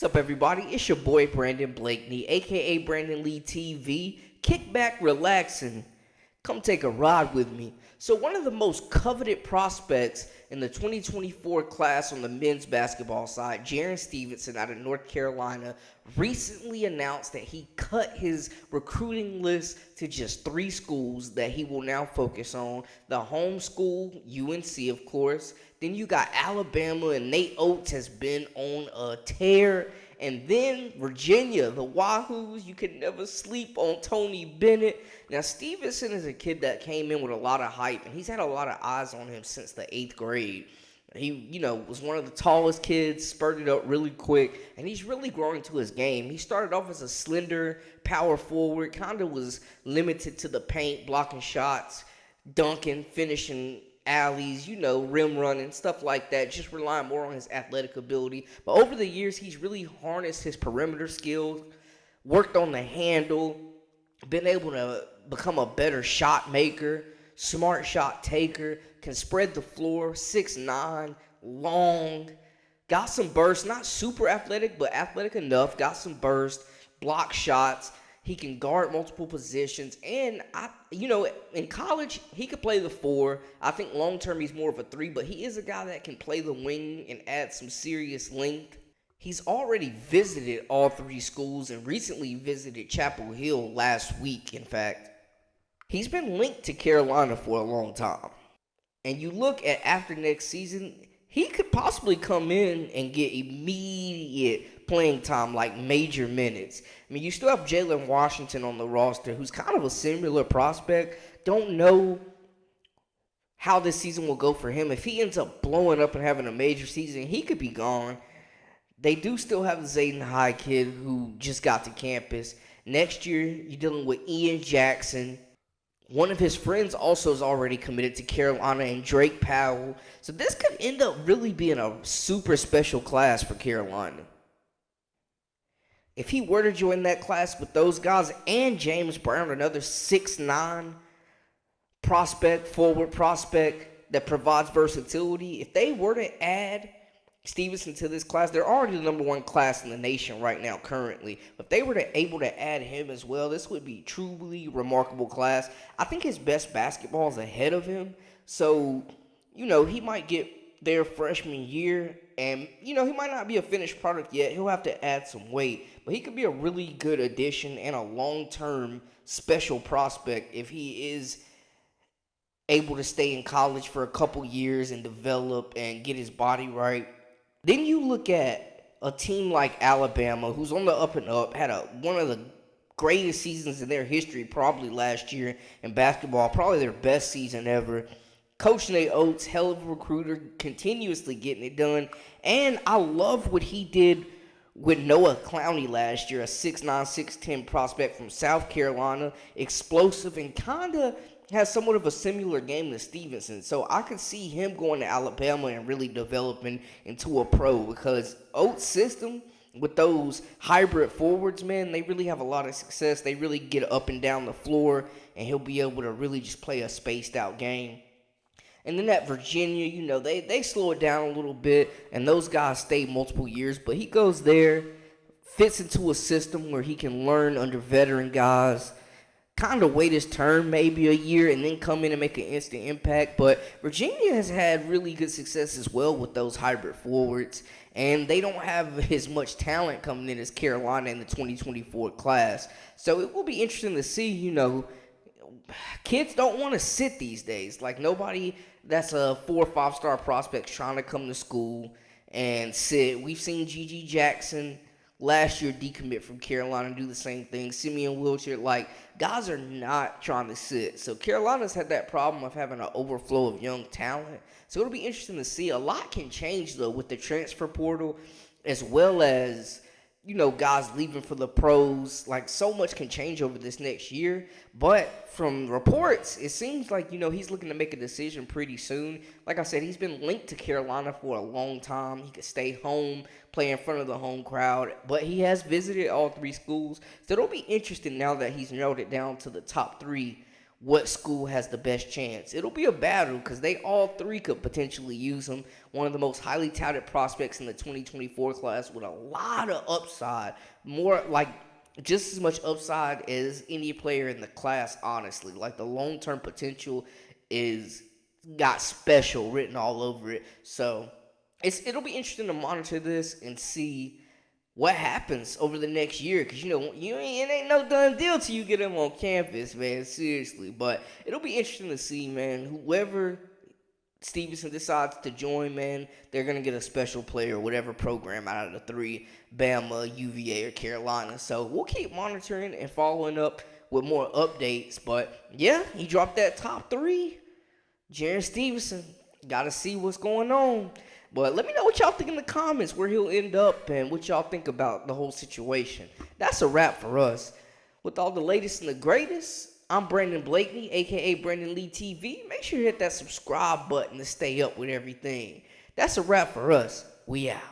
What's up, everybody? It's your boy Brandon Blakeney, aka Brandon Lee TV. Kick back, relax, and come take a ride with me. So, one of the most coveted prospects in the 2024 class on the men's basketball side, Jarin Stevenson out of North Carolina, recently announced that he cut his recruiting list to just 3 schools that he will now focus on. The home school, UNC, of course. Then you got Alabama, and Nate Oates has been on a tear. And then Virginia, the Wahoos, you can never sleep on Tony Bennett. Now, Stevenson is a kid that came in with a lot of hype, and he's had a lot of eyes on him since the 8th grade. He, was one of the tallest kids, spurted up really quick, and he's really growing to his game. He started off as a slender power forward, kind of was limited to the paint, blocking shots, dunking, finishing alleys, rim running, stuff like that, just relying more on his athletic ability. But over the years, he's really harnessed his perimeter skills, worked on the handle, been able to become a better shot maker, smart shot taker, can spread the floor, 6'9", long, got some burst, not super athletic, but athletic enough, got some burst, block shots. He can guard multiple positions, and in college, he could play the 4. I think long-term he's more of a 3, but he is a guy that can play the wing and add some serious length. He's already visited all 3 schools and recently visited Chapel Hill last week, in fact. He's been linked to Carolina for a long time. And you look at after next season, he could possibly come in and get immediate playing time, like major minutes. I mean, you still have Jalen Washington on the roster, who's kind of a similar prospect. Don't know how this season will go for him. If he ends up blowing up and having a major season, he could be gone. They do still have the Zayden High kid who just got to campus. Next year, you're dealing with Ian Jackson. One of his friends also is already committed to Carolina, and Drake Powell. So this could end up really being a super special class for Carolina. If he were to join that class with those guys and James Brown, another 6'9" prospect, forward prospect that provides versatility, if they were to add Stevenson to this class, they're already the number 1 class in the nation right now currently. If they were able to add him as well, this would be truly remarkable class. I think his best basketball is ahead of him. So, he might get their freshman year, and, he might not be a finished product yet. He'll have to add some weight. But he could be a really good addition and a long-term special prospect if he is able to stay in college for a couple years and develop and get his body right. Then you look at a team like Alabama, who's on the up and up, had one of the greatest seasons in their history, probably last year in basketball, probably their best season ever. Coach Nate Oates, hell of a recruiter, continuously getting it done. And I love what he did with Noah Clowney last year, a 6'9", 6'10" prospect from South Carolina, explosive and kind of has somewhat of a similar game to Stevenson. So I could see him going to Alabama and really developing into a pro, because Oates' system with those hybrid forwards, man, they really have a lot of success. They really get up and down the floor, and he'll be able to really just play a spaced out game. And then at Virginia, they slow it down a little bit, and those guys stay multiple years. But he goes there, fits into a system where he can learn under veteran guys, kind of wait his turn maybe a year and then come in and make an instant impact. But Virginia has had really good success as well with those hybrid forwards, and they don't have as much talent coming in as Carolina in the 2024 class. So it will be interesting to see, kids don't want to sit these days. Like, nobody that's a 4 or 5-star prospect trying to come to school and sit. We've seen G.G. Jackson last year decommit from Carolina and do the same thing. Simeon Wilcher, guys are not trying to sit. So Carolina's had that problem of having an overflow of young talent. So it'll be interesting to see. A lot can change, though, with the transfer portal, as well as, guys leaving for the pros. So much can change over this next year. But from reports, it seems like, he's looking to make a decision pretty soon. Like I said, he's been linked to Carolina for a long time. He could stay home, play in front of the home crowd. But he has visited all 3 schools. So it'll be interesting now that he's narrowed it down to the top 3, what school has the best chance. It'll be a battle because they all three could potentially use him. One of the most highly touted prospects in the 2024 class with a lot of upside. More like just as much upside as any player in the class, honestly. Like the long-term potential is got special written all over it. So it'll be interesting to monitor this and see what happens over the next year, because it ain't no done deal till you get him on campus, man. Seriously, but it'll be interesting to see, man. Whoever Stevenson decides to join, man, they're gonna get a special player, whatever program out of the three: Bama, UVA, or Carolina. So we'll keep monitoring and following up with more updates. But yeah, he dropped that top three. Jarin Stevenson, gotta see what's going on. But let me know what y'all think in the comments, where he'll end up and what y'all think about the whole situation. That's a wrap for us. With all the latest and the greatest, I'm Brandon Blakeney, a.k.a. Brandon Lee TV. Make sure you hit that subscribe button to stay up with everything. That's a wrap for us. We out.